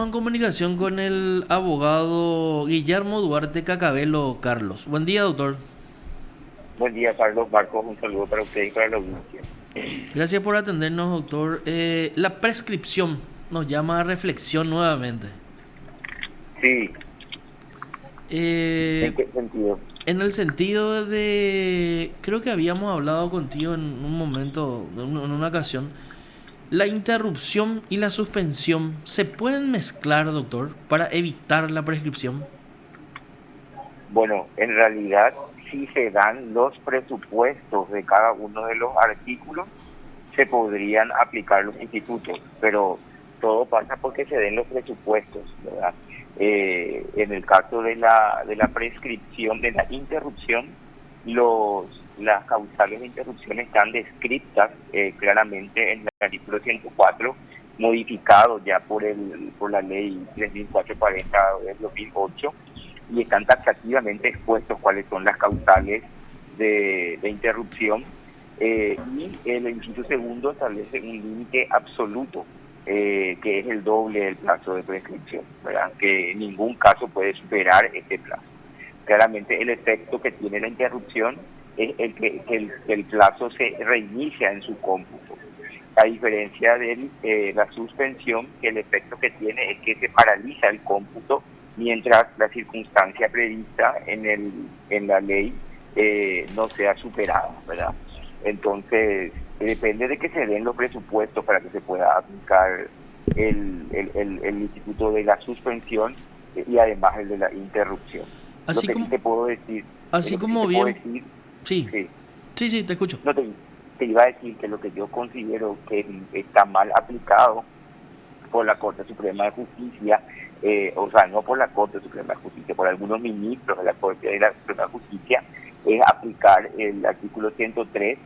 Estamos en comunicación con el abogado Guillermo Duarte Cacabelo Carlos. Buen día, doctor. Buen día, Carlos Marcos. Un saludo para usted y para la audiencia. Gracias por atendernos, doctor. La prescripción nos llama a reflexión nuevamente. Sí, Eh, ¿en qué sentido? en el sentido de, creo que habíamos hablado contigo en un momento, en una ocasión, la interrupción y la suspensión se pueden mezclar, doctor, para evitar la prescripción. Bueno, en realidad, si se dan los presupuestos de cada uno de los artículos, se podrían aplicar los institutos, pero todo pasa porque se den los presupuestos, ¿verdad? En el caso de la prescripción, de la interrupción, las causales de interrupción están descritas claramente en el artículo 104, modificado ya por la ley 3440 del 2008, y están taxativamente expuestos cuáles son las causales de interrupción, y el inciso segundo establece un límite absoluto, que es el doble del plazo de prescripción, ¿verdad? Que en ningún caso puede superar este plazo. Claramente el efecto que tiene la interrupción es que el plazo se reinicia en su cómputo. A diferencia de la suspensión, que el efecto que tiene es que se paraliza el cómputo mientras la circunstancia prevista en la ley no sea superada, ¿verdad? Entonces, depende de que se den los presupuestos para que se pueda aplicar el instituto de la suspensión y además el de la interrupción. Lo Así que sí como, te puedo decir, así lo que sí te como puedo bien, decir, sí, sí, sí, te escucho. no te iba a decir que lo que yo considero que está mal aplicado por la Corte Suprema de Justicia, o sea, no por la Corte Suprema de Justicia, por algunos ministros de la Corte de la Suprema de Justicia, es aplicar el artículo 103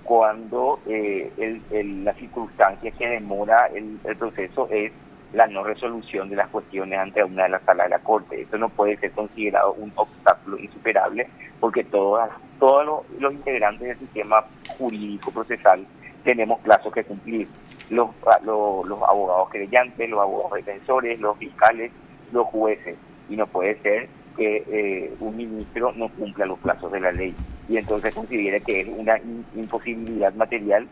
cuando la circunstancia que demora el proceso es la no resolución de las cuestiones ante una de las salas de la Corte. Eso no puede ser considerado un obstáculo insuperable porque todos los integrantes del sistema jurídico procesal tenemos plazos que cumplir. Los abogados creyentes, los abogados defensores, los fiscales, los jueces. Y no puede ser que un ministro no cumpla los plazos de la ley y entonces considere que es una imposibilidad material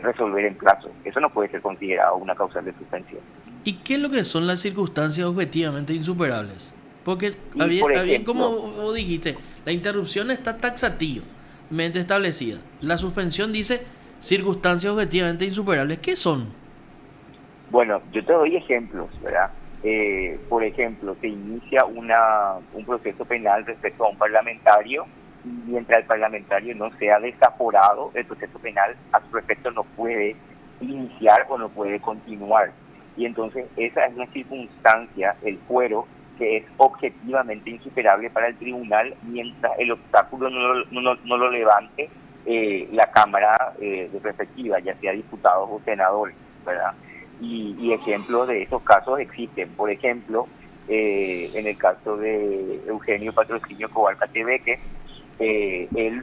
resolver en plazo. Eso no puede ser considerado una causal de suspensión. ¿Y qué es lo que son las circunstancias objetivamente insuperables? Porque, Y por bien como ejemplo, vos dijiste, la interrupción está taxativamente establecida. La suspensión dice circunstancias objetivamente insuperables. ¿Qué son? bueno, yo te doy ejemplos, ¿verdad? Por ejemplo, se inicia un proceso penal respecto a un parlamentario y mientras el parlamentario no sea desaforado, el proceso penal a su respecto no puede iniciar o no puede continuar. Y entonces esa es una circunstancia, el fuero, que es objetivamente insuperable para el tribunal mientras el obstáculo no lo levante la Cámara de respectiva, ya sea diputados o senadores, ¿verdad? Y ejemplos de esos casos existen. Por ejemplo, en el caso de Eugenio Patrocinio Cobarca Tebeque, él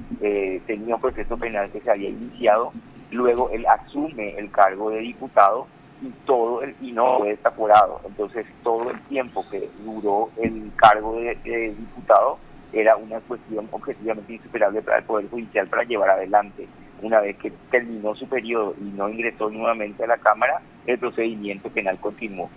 tenía un proceso penal que se había iniciado, luego él asume el cargo de diputado y no fue desaforado. Entonces, todo el tiempo que duró el cargo de diputado era una cuestión objetivamente insuperable para el Poder Judicial para llevar adelante. Una vez que terminó su periodo y no ingresó nuevamente a la Cámara, el procedimiento penal continuó.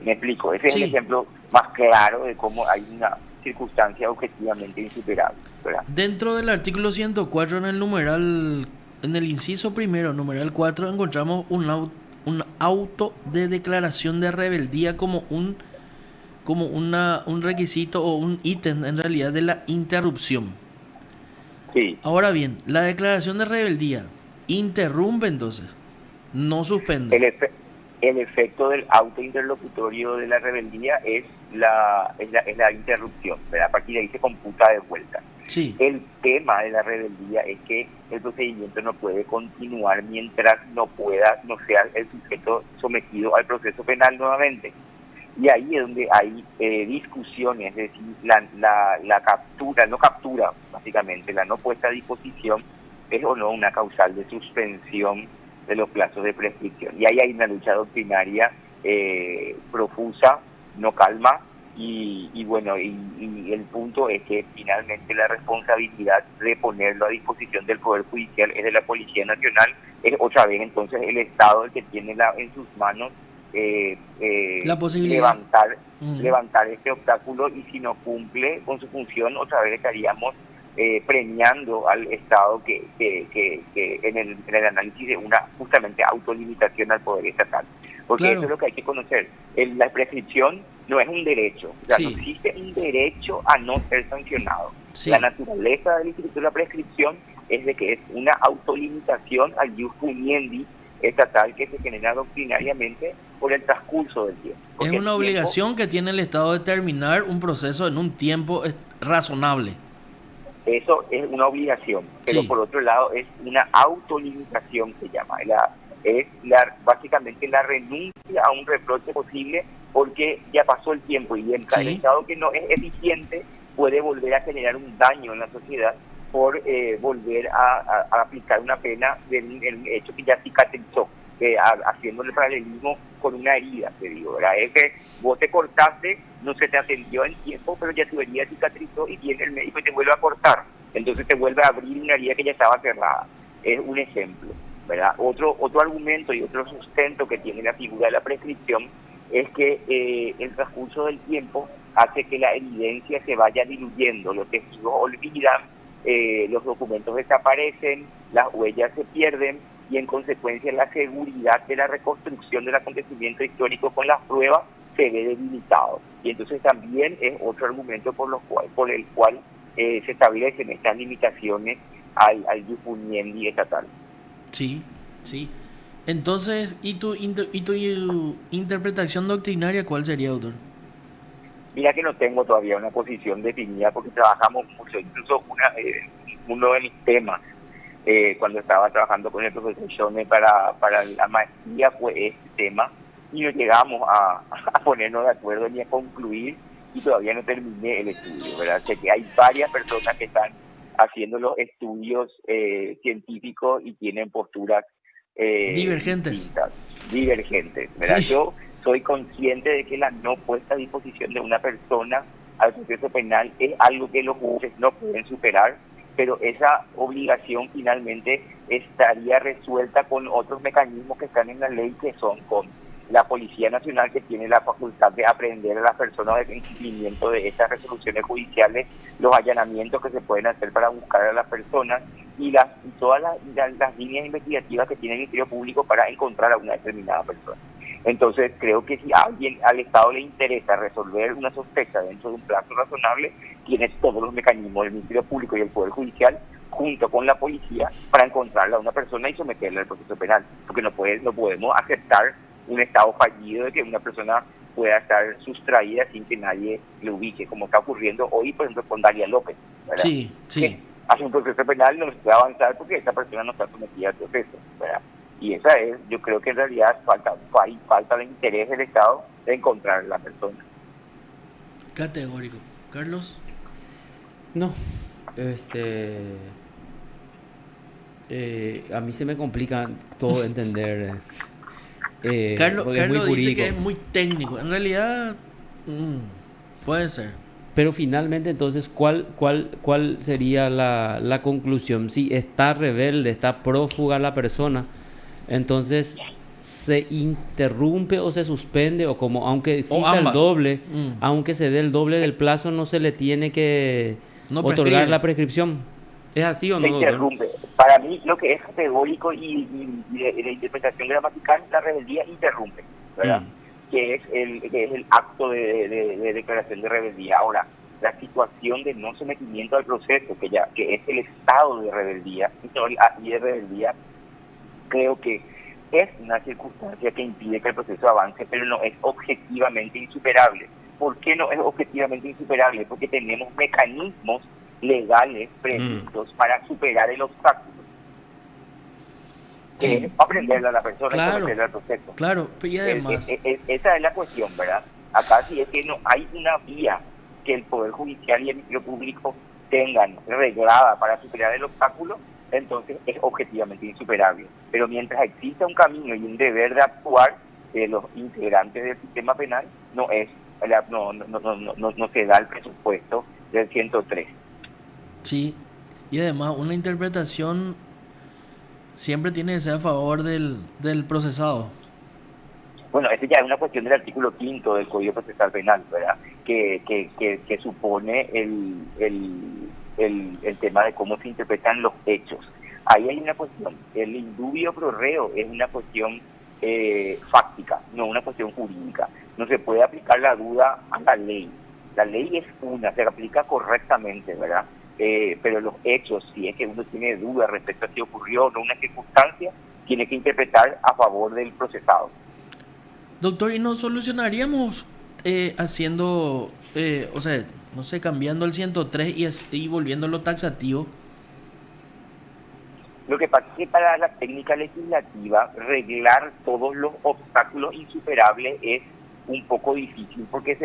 Me explico, ese es el Sí, ejemplo más claro de cómo hay una circunstancia objetivamente insuperable, ¿verdad? dentro del artículo 104 en el numeral, en el inciso primero, numeral 4 encontramos un auto de declaración de rebeldía como un requisito o un ítem en realidad de la interrupción. Sí, Ahora bien, la declaración de rebeldía interrumpe entonces, no suspende. el, efe- el efecto del auto interlocutorio de la rebeldía es la interrupción, ¿verdad? A partir de ahí se computa de vuelta. Sí, El tema de la rebeldía es que el procedimiento no puede continuar mientras no sea el sujeto sometido al proceso penal nuevamente. Y ahí es donde hay discusiones, es decir, la captura, no captura, básicamente, la no puesta a disposición es o no una causal de suspensión de los plazos de prescripción. Y ahí hay una lucha doctrinaria profusa, no calma, y bueno, y el punto es que finalmente la responsabilidad de ponerlo a disposición del Poder Judicial es de la Policía Nacional. Es otra vez entonces el Estado el que tiene en sus manos La posibilidad. levantar Mm. levantar este obstáculo, y si no cumple con su función, otra vez estaríamos premiando al Estado que en el análisis de una justamente autolimitación al poder estatal. Porque eso Claro, es lo que hay que conocer. La prescripción no es un derecho, o sea, no sí, existe un derecho a no ser sancionado. La sí. naturaleza del instituto de la prescripción es de que es una autolimitación al ius puniendi estatal que se genera doctrinariamente por el transcurso del tiempo. Es Porque el una tiempo, obligación que tiene el Estado de terminar un proceso en un tiempo razonable. eso es una obligación, pero Sí, por otro lado es una autolimitación, se llama. Básicamente la renuncia a un reproche posible porque ya pasó el tiempo, y el sí. Estado que no es eficiente puede volver a generar un daño en la sociedad por volver a aplicar una pena en un hecho que ya cicatrizó, haciendo el paralelismo con una herida, te digo, ¿verdad? Es que vos te cortaste, no se te atendió en tiempo, pero ya tu herida cicatrizó y viene el médico y te vuelve a cortar. Entonces te vuelve a abrir una herida que ya estaba cerrada. Es un ejemplo, ¿verdad? Otro argumento y otro sustento que tiene la figura de la prescripción es que el transcurso del tiempo hace que la evidencia se vaya diluyendo, los testigos olvidan, los documentos desaparecen, las huellas se pierden, y en consecuencia la seguridad de la reconstrucción del acontecimiento histórico con las pruebas se ve debilitado. Y entonces también es otro argumento por el cual se establecen estas limitaciones al difuniendi estatal. Sí, sí. Entonces, ¿y tu interpretación doctrinaria cuál sería, autor? Mira que no tengo todavía una posición definida porque trabajamos mucho, incluso uno de mis temas cuando estaba trabajando con el profesor Shone para la maestría fue este tema, y no llegamos a ponernos de acuerdo ni a concluir, y todavía no terminé el estudio, ¿verdad? Sé que hay varias personas que están haciendo los estudios científicos y tienen posturas Divergentes. distintas, divergentes, ¿verdad? Sí, Yo soy consciente de que la no puesta a disposición de una persona al proceso penal es algo que los jueces no pueden superar, pero esa obligación finalmente estaría resuelta con otros mecanismos que están en la ley, que son con la Policía Nacional, que tiene la facultad de aprender a las personas de incumplimiento de estas resoluciones judiciales, los allanamientos que se pueden hacer para buscar a las personas, y todas las líneas investigativas que tiene el Ministerio Público para encontrar a una determinada persona. Entonces, creo que si al Estado le interesa resolver una sospecha dentro de un plazo razonable, tiene todos los mecanismos del Ministerio Público y el Poder Judicial, junto con la policía, para encontrarla a una persona y someterla al proceso penal. Porque no podemos aceptar un Estado fallido de que una persona pueda estar sustraída sin que nadie le ubique, como está ocurriendo hoy, por ejemplo, con Dalia López, ¿verdad? sí, sí. Que hace un proceso penal, no se puede avanzar porque esa persona no está sometida al proceso, ¿verdad? Y esa es, yo creo que en realidad hay falta de interés del Estado de encontrar a la persona. Categórico. Carlos. No, este, a mí se me complica todo entender, Carlos, porque es muy Carlos dice que jurídico. es muy técnico. En realidad, puede ser. Pero finalmente, entonces, ¿cuál sería la conclusión? Si está rebelde, está prófuga la persona, entonces se interrumpe o se suspende, o como aunque O exista el ambas. doble, aunque se dé el doble del plazo, no se le tiene que No otorgar prescribe. la prescripción. ¿Es así o Se no, doctor? interrumpe. Para mí, lo que es categórico y de interpretación gramatical, la rebeldía interrumpe, ¿verdad? Mm, Que es el acto de declaración de rebeldía. Ahora, la situación de no sometimiento al proceso, que es el estado de rebeldía y de rebeldía, creo que es una circunstancia que impide que el proceso avance, pero no es objetivamente insuperable. ¿Por qué no es objetivamente insuperable? Porque tenemos mecanismos legales mm, previstos para superar el obstáculo, que Sí, es aprenderle a la persona y claro, someterle al proceso. claro. Y además, Esa es la cuestión, ¿verdad? Acá sí es que no hay una vía que el Poder Judicial y el Ministerio Público tengan reglada para superar el obstáculo, entonces es objetivamente insuperable. Pero mientras exista un camino y un deber de actuar, de los integrantes del sistema penal no es, no se da el presupuesto del 103. Sí, y además una interpretación siempre tiene que ser a favor del procesado. Bueno, ese ya es una cuestión del artículo 5 del Código Procesal Penal, ¿verdad? Que supone el tema de cómo se interpretan los hechos. Ahí hay una cuestión, el indubio pro reo es una cuestión fáctica, no una cuestión jurídica. No se puede aplicar la duda a la ley. La ley es una, se aplica correctamente, ¿verdad? Pero los hechos, si es que uno tiene duda respecto a si ocurrió o no una circunstancia, tiene que interpretar a favor del procesado. Doctor, ¿y no solucionaríamos haciendo, o sea, no sé, cambiando el 103 y volviéndolo taxativo? Lo que pasa es que para la técnica legislativa, reglar todos los obstáculos insuperables es un poco difícil, porque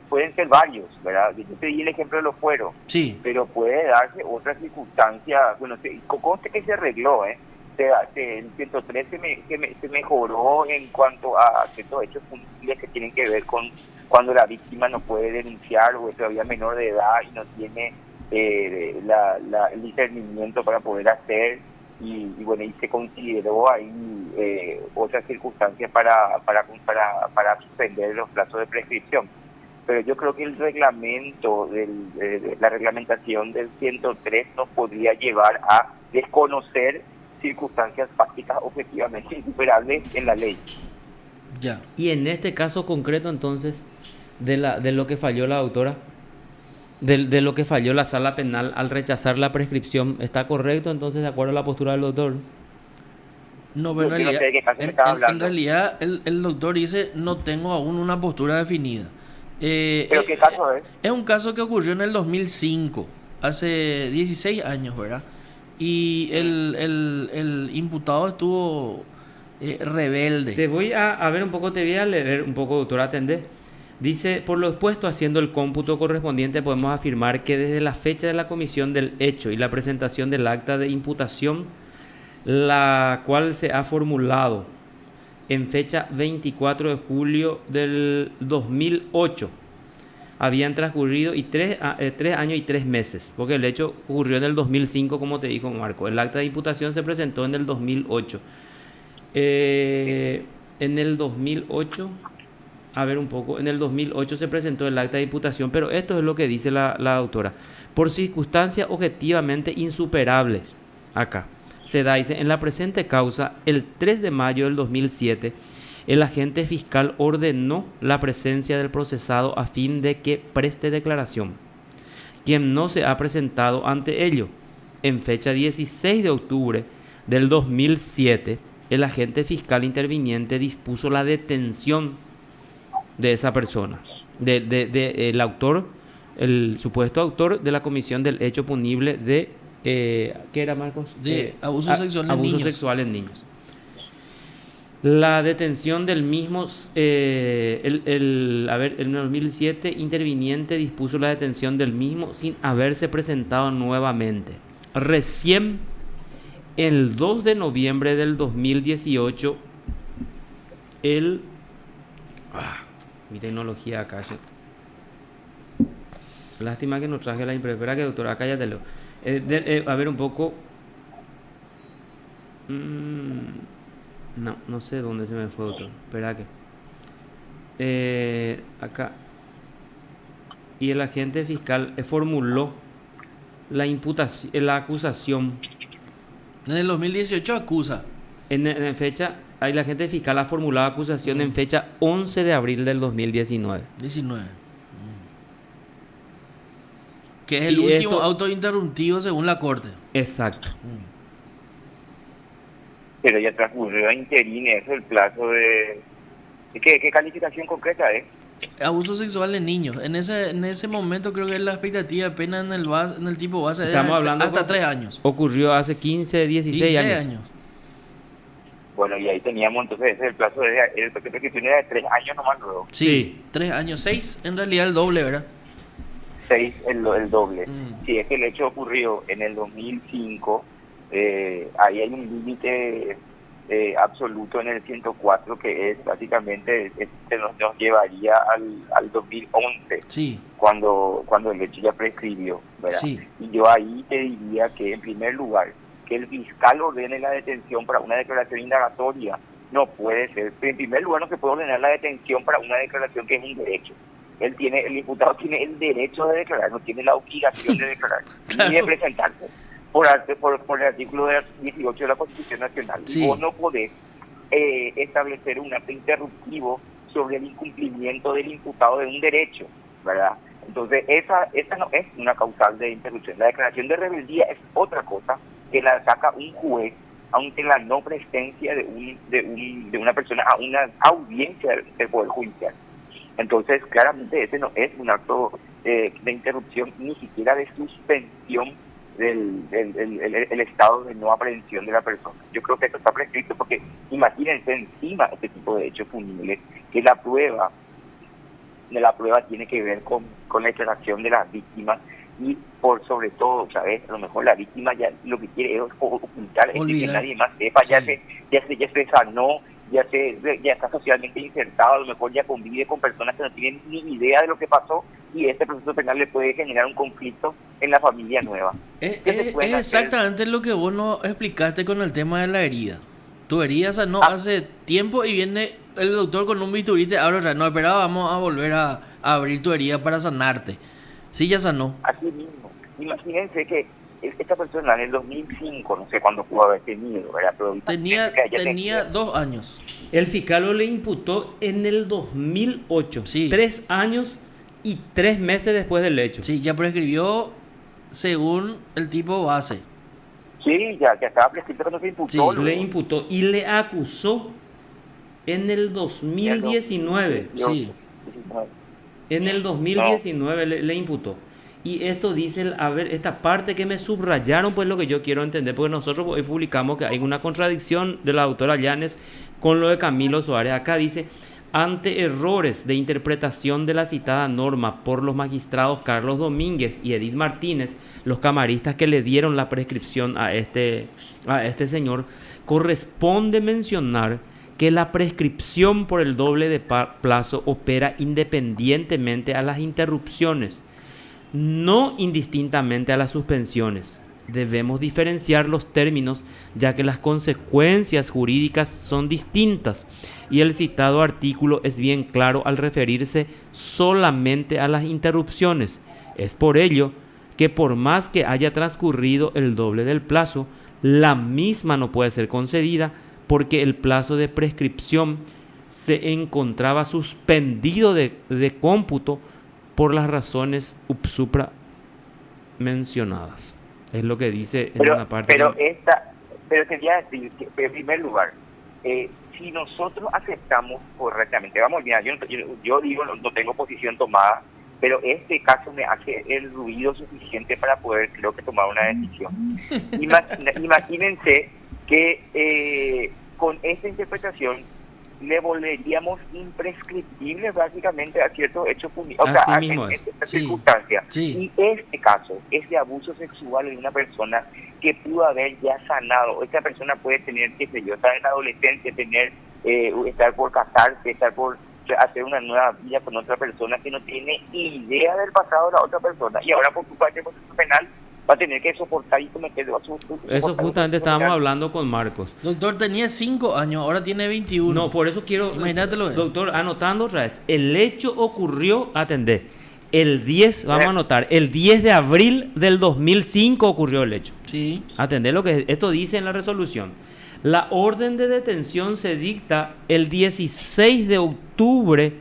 pueden ser varios, ¿verdad? Yo te di el ejemplo de los fueros, Sí. pero puede darse otra circunstancia, bueno, conste que se arregló, el 103 se mejoró en cuanto a ciertos hechos punibles que tienen que ver con cuando la víctima no puede denunciar o es todavía menor de edad y no tiene el discernimiento para poder hacer, y bueno, y se consideró ahí otras circunstancias para suspender los plazos de prescripción. Pero yo creo que el reglamento, la reglamentación del 103 nos podría llevar a desconocer circunstancias fácticas objetivamente insuperables en la ley. Ya. Y en este caso concreto, entonces, de lo que falló la autora, de lo que falló la sala penal al rechazar la prescripción, ¿está correcto entonces de acuerdo a la postura del doctor? No, pero Yo no sé de qué caso me estaba en hablando. realidad el doctor dice, no tengo aún una postura definida. ¿Pero qué caso es? Es un caso que ocurrió en el 2005, hace 16 años, ¿verdad? Y el imputado estuvo rebelde. Te voy a ver un poco, te voy a leer un poco, doctor, atendé. Dice, por lo expuesto, haciendo el cómputo correspondiente, podemos afirmar que desde la fecha de la comisión del hecho y la presentación del acta de imputación, la cual se ha formulado en fecha 24 de julio del 2008, habían transcurrido 3 años y 3 meses, porque el hecho ocurrió en el 2005, como te dijo Marco. El acta de imputación se presentó en el 2008. En el 2008, a ver un poco, en el 2008 se presentó el acta de imputación, pero esto es lo que dice la autora. Por circunstancias objetivamente insuperables, acá se da, dice, en la presente causa, el 3 de mayo del 2007, el agente fiscal ordenó la presencia del procesado a fin de que preste declaración, quien no se ha presentado ante ello. En fecha 16 de octubre del 2007, el agente fiscal interviniente dispuso la detención de esa persona, el autor, el supuesto autor de la comisión del hecho punible de, ¿qué era, Marcos? De abuso sexual en niños. Sexual en niños. La detención del mismo, en el 2007, interviniente dispuso la detención del mismo sin haberse presentado nuevamente. Recién, el 2 de noviembre del 2018, mi tecnología acá. Lástima que no traje la impresora, que doctor, acá ya te leo. A ver un poco. No sé dónde se me fue, doctor. Espera que. Acá. Y el agente fiscal formuló la imputación, la acusación. En el 2018 acusa. En fecha, ahí la agente fiscal ha formulado acusación en fecha 11 de abril del 2019. 19. Que es el último auto interrumpido según la corte. Exacto. Pero ya transcurrió interín eso, el plazo de... ¿Qué calificación concreta es? Abuso sexual de niños. En ese momento creo que la expectativa de pena en el tipo base es hasta 3 años. Ocurrió hace 15, 16 años. Bueno, y ahí teníamos entonces ese el plazo de prescripción era de 3 años nomás luego. Sí, 3 años, 6 en realidad el doble, ¿verdad? 6 el doble. Si es que el hecho ocurrió en el 2005, ahí hay un límite absoluto en el 104, que es básicamente, nos llevaría al 2011, Sí, cuando el hecho ya prescribió, ¿verdad? sí. Y yo ahí te diría que, en primer lugar, que el fiscal ordene la detención para una declaración indagatoria no puede ser. En primer lugar, no se puede ordenar la detención para una declaración que es un derecho. El imputado tiene el derecho de declarar, no tiene la obligación de declarar, Claro. ni de presentarse, por el artículo 18 de la Constitución Nacional. Sí. Y vos no podés establecer un acto interruptivo sobre el incumplimiento del imputado de un derecho, ¿verdad? Entonces, esa no es una causal de interrupción. La declaración de rebeldía es otra cosa que la saca un juez ante la no presencia de una persona a una audiencia del Poder Judicial. Entonces, claramente ese no es un acto de interrupción, ni siquiera de suspensión del estado de no aprehensión de la persona. Yo creo que esto está prescrito porque imagínense encima este tipo de hechos punibles, que la prueba tiene que ver con la declaración de las víctimas y por sobre todo, ¿sabes? A lo mejor la víctima ya lo que quiere es ocultar, es decir, que nadie más sepa, Sí. ya se sanó, ya está socialmente insertado, a lo mejor ya convive con personas que no tienen ni idea de lo que pasó, y este proceso penal le puede generar un conflicto en la familia nueva. Es ¿Qué se puede hacer? exactamente lo que vos nos explicaste con el tema de la herida. Tu herida sanó hace tiempo y viene el doctor con un bisturí y te abre otra. No, espera, vamos a volver a abrir tu herida para sanarte. Sí, ya sanó. Así mismo. Imagínense que esta persona en el 2005, no sé cuándo pudo haber tenido, ¿verdad? Pero Tenía 2 años. El fiscal le imputó en el 2008, Sí. 3 años y 3 meses después del hecho. Sí, ya prescribió según el tipo base. Sí, ya estaba prescrito cuando se imputó. Sí, Le imputó y le acusó en el 2019. Sí. En el 2019 le imputó. Y esto dice, a ver, esta parte que me subrayaron, pues lo que yo quiero entender, porque nosotros hoy publicamos que hay una contradicción de la doctora Llanes con lo de Camilo Suárez. Acá dice, ante errores de interpretación de la citada norma por los magistrados Carlos Domínguez y Edith Martínez, los camaristas que le dieron la prescripción a este señor, corresponde mencionar que la prescripción por el doble de plazo opera independientemente a las interrupciones, no indistintamente a las suspensiones. Debemos diferenciar los términos, ya que las consecuencias jurídicas son distintas y el citado artículo es bien claro al referirse solamente a las interrupciones. Es por ello que por más que haya transcurrido el doble del plazo, la misma no puede ser concedida porque el plazo de prescripción se encontraba suspendido de cómputo por las razones supra mencionadas. Es lo que dice en una parte. Pero quería decir que, en primer lugar, si nosotros aceptamos correctamente, vamos, mira, yo digo, no tengo posición tomada, pero este caso me hace el ruido suficiente para poder, creo que, tomar una decisión. Imagínense que con esta interpretación le volveríamos imprescriptibles básicamente a ciertos hechos punibles, o sea, en esta circunstancia. Sí. Y este caso es de abuso sexual en una persona que pudo haber ya sanado. Esta persona puede tener, qué sé yo, estar en la adolescencia, estar por casarse, estar por hacer una nueva vida con otra persona que no tiene idea del pasado de la otra persona, y ahora por su parte del proceso penal va a tener que soportar y cometer eso justamente estábamos hablando con Marcos. Doctor, tenía 5 años, ahora tiene 21. No, por eso quiero, imagínatelo. Doctor, anotando otra vez, el hecho ocurrió, atendé, el 10, vamos a anotar, el 10 de abril del 2005 ocurrió el hecho. Sí. Atendé lo que esto dice en la resolución. La orden de detención se dicta el 16 de octubre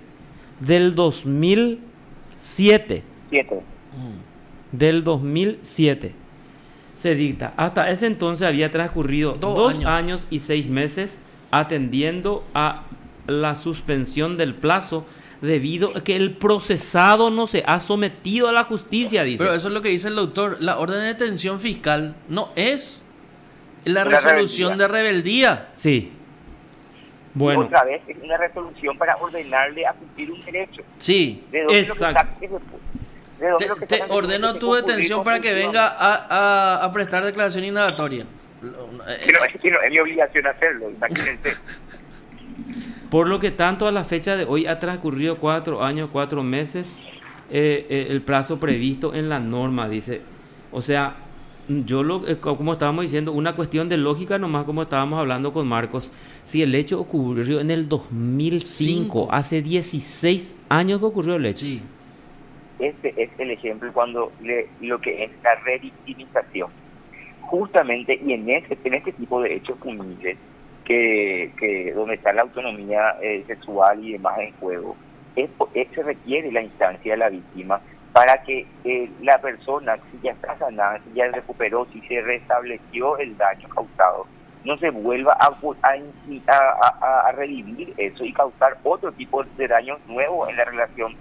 del 2007. Del 2007 se dicta. Hasta ese entonces había transcurrido 2 años y 6 meses atendiendo a la suspensión del plazo debido a que el procesado no se ha sometido a la justicia, dice. Pero eso es lo que dice el doctor. La orden de detención fiscal no es la resolución de rebeldía. Sí. Bueno. Y otra vez es una resolución para ordenarle a cumplir un derecho. Sí. Exacto. Te ordeno tu detención para que venga a prestar declaración indagatoria. Que no es mi obligación hacerlo, imagínense. Por lo que tanto a la fecha de hoy ha transcurrido 4 años, 4 meses, el plazo previsto en la norma, dice. O sea, como estábamos diciendo, una cuestión de lógica nomás, como estábamos hablando con Marcos. Si el hecho ocurrió en el 2005, hace 16 años que ocurrió el hecho. Sí. Este es el ejemplo cuando lo que es la revictimización. Justamente, y en este tipo de hechos punibles, que donde está la autonomía sexual y demás en juego, se requiere la instancia de la víctima para que la persona, si ya está sanada, si ya recuperó, si se restableció el daño causado, no se vuelva a revivir eso y causar otro tipo de daños nuevos en la relación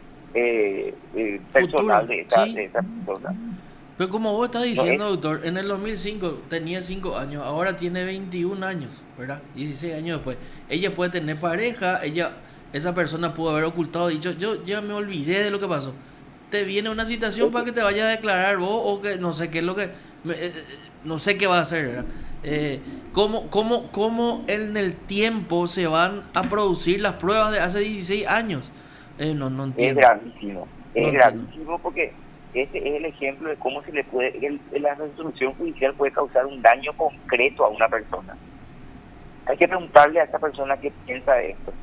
personal de esa persona. Pero como vos estás diciendo, doctor, en el 2005 tenía 5 años, ahora tiene 21 años, ¿verdad? 16 años después. Ella puede tener pareja, esa persona pudo haber ocultado, dicho, yo ya me olvidé de lo que pasó. Te viene una citación para que te vaya a declarar vos, o que no sé qué es lo que... no sé qué va a hacer, ¿verdad? ¿Cómo en el tiempo se van a producir las pruebas de hace 16 años? No entiendo. Es gravísimo porque este es el ejemplo de cómo se le puede, la resolución judicial puede causar un daño concreto a una persona. Hay que preguntarle a esa persona qué piensa de esto.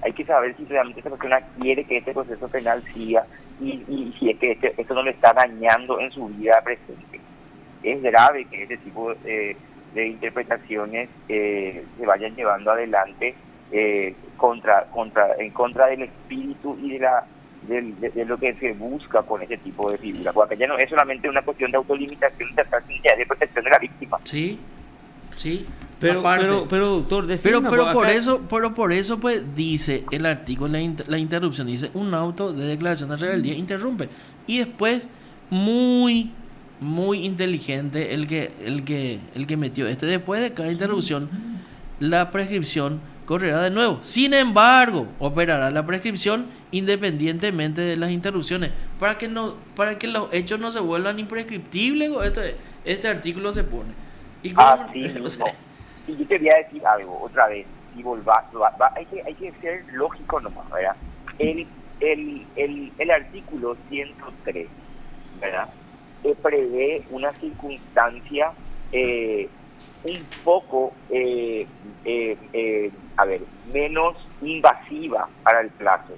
Hay que saber si realmente esa persona quiere que este proceso penal siga y si es que esto no le está dañando en su vida presente. Es grave que este tipo de interpretaciones se vayan llevando adelante en contra del espíritu y de lo que se busca con ese tipo de figura. Porque ya no es solamente una cuestión de autolimitación, de protección de la víctima. Sí. Pero doctor, por eso pues dice el artículo, la interrupción dice un auto de declaración de rebeldía interrumpe, y después muy inteligente el que metió después de cada interrupción la prescripción correrá de nuevo. Sin embargo, operará la prescripción independientemente de las interrupciones para que los hechos no se vuelvan imprescriptibles. Este artículo se pone. Y yo te voy a decir algo otra vez, y hay que ser lógico nomás, ¿verdad? El artículo 103, ¿verdad? Prevé una circunstancia un poco menos invasiva para el plazo.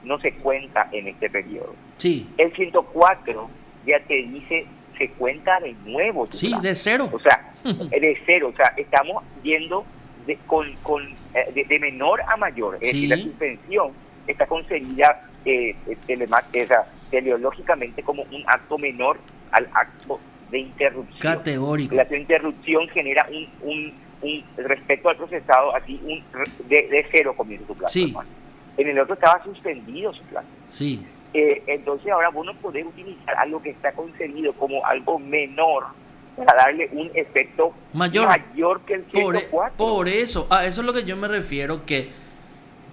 No se cuenta en este periodo. Sí. El 104 ya te dice, se cuenta de nuevo. Sí, plazo. de cero. O sea, de cero. O sea, estamos viendo de menor a mayor. Es decir, la suspensión está concebida teleológicamente como un acto menor al acto de interrupción. Categórico. La interrupción genera un respecto al procesado, así de cero comienza su plazo. Sí. Hermano. En el otro estaba suspendido su plazo. Sí. Entonces ahora vos no podés utilizar algo que está concebido como algo menor para darle un efecto mayor que el 104. Por eso, a eso es lo que yo me refiero, que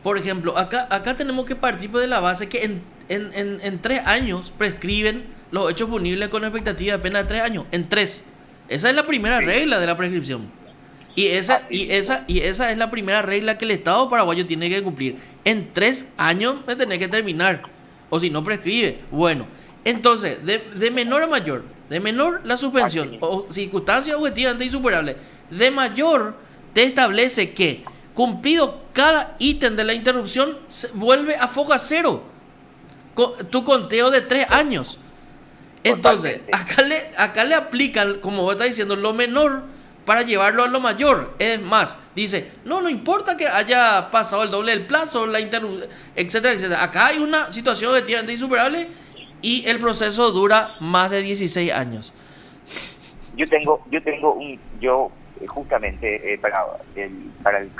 por ejemplo, acá tenemos que partir de la base que en 3 años prescriben los hechos punibles con expectativa de pena de 3 años. En 3. Esa es la primera regla de la prescripción. Y esa es la primera regla que el Estado paraguayo tiene que cumplir. En 3 años me tenés que terminar. O si no prescribe. Bueno, entonces, de menor a mayor. De menor la suspensión. O circunstancias objetivamente insuperables. De mayor te establece que cumplido cada ítem de la interrupción, vuelve a foja cero tu conteo de 3 años. Entonces, acá le aplican, como vos estás diciendo, lo menor para llevarlo a lo mayor. Es más, dice, no importa que haya pasado el doble del plazo, la interrupción, etcétera, etcétera. Acá hay una situación objetivamente insuperable y el proceso dura más de 16 años. Yo justamente para el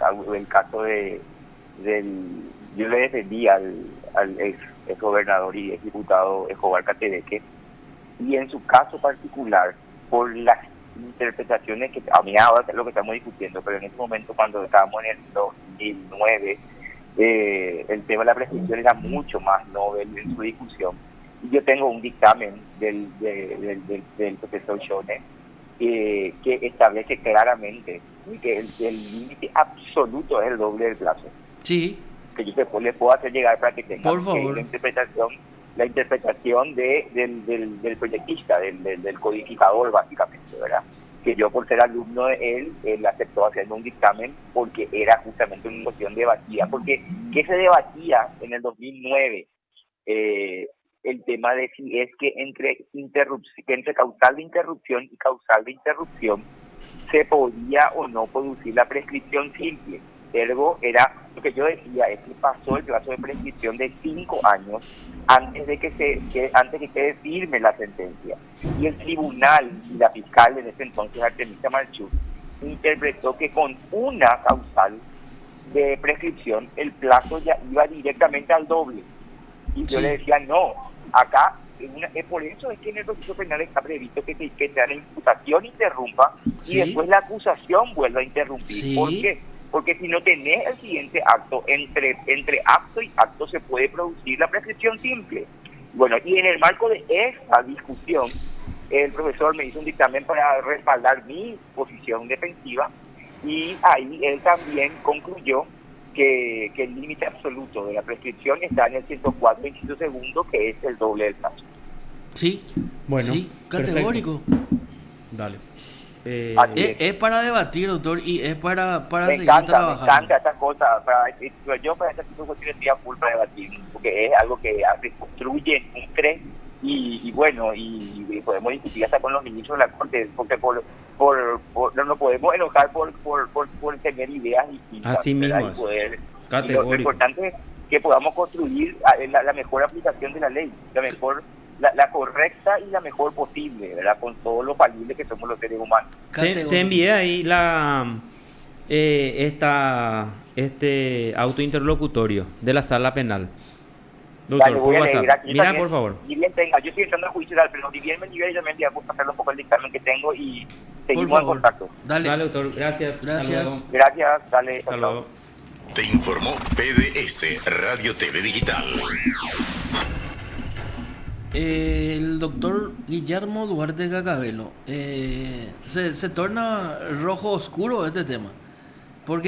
caso yo le defendí al ex gobernador y ex diputado Escobar Catebeque, y en su caso particular, por las interpretaciones que a mí ahora es lo que estamos discutiendo, pero en ese momento cuando estábamos en el 2009, el tema de la prescripción era mucho más novel en su discusión. Y yo tengo un dictamen del profesor Shone que establece claramente que el límite absoluto es el doble del plazo. Sí, Que yo después les puedo hacer llegar para que tengan por favor. la interpretación del proyectista, del codificador, básicamente, ¿verdad? Que yo, por ser alumno de él aceptó hacer un dictamen porque era justamente una cuestión debatida. Porque, ¿qué se debatía en el 2009? El tema de si es que entre causal de interrupción y causal de interrupción se podía o no producir la prescripción simple. Ergo, era lo que yo decía, es que pasó el plazo de prescripción de 5 años antes de que quede firme la sentencia. Y el tribunal y la fiscal en ese entonces, Artemisa Marchuk, interpretó que con una causal de prescripción el plazo ya iba directamente al doble. Y yo le decía, no, acá, es por eso es que en el proceso penal está previsto que la imputación interrumpa y después la acusación vuelva a interrumpir. Sí. ¿Por qué? Porque si no tenés el siguiente acto, entre acto y acto se puede producir la prescripción simple. Bueno, y en el marco de esta discusión, el profesor me hizo un dictamen para respaldar mi posición defensiva y ahí él también concluyó que el límite absoluto de la prescripción está en el 104, inciso segundo, que es el doble del plazo. Sí, Bueno, sí, categórico. Dale. Es para debatir, doctor, y es para Me seguir encanta trabajando. estas cosas. Yo para este tipo de cuestiones estoy a full para debatir, porque es algo que construye, nutre y bueno, y podemos discutir hasta con los ministros de la Corte, porque no nos podemos enojar por tener ideas distintas. Así ¿verdad? mismo Y es. poder, Categórico. lo importante es que podamos construir la mejor aplicación de la ley, la correcta y la mejor posible, ¿verdad? Con todos los falibles que somos los seres humanos. Te envié ahí este auto interlocutorio de la sala penal. Doctor, Dale, voy por a leer WhatsApp. aquí Mira, también, por favor. ni bien tenga, yo estoy entrando a juicio, pero ni bien me libere, yo me envié a pasarle un poco el dictamen que tengo y Por seguimos en favor. contacto. Dale. Dale, doctor. Gracias. Hasta Gracias. luego. Gracias, dale. Hasta luego. Te informó PDS Radio TV Digital. El doctor Guillermo Duarte Cacabelo. Se torna rojo oscuro este tema.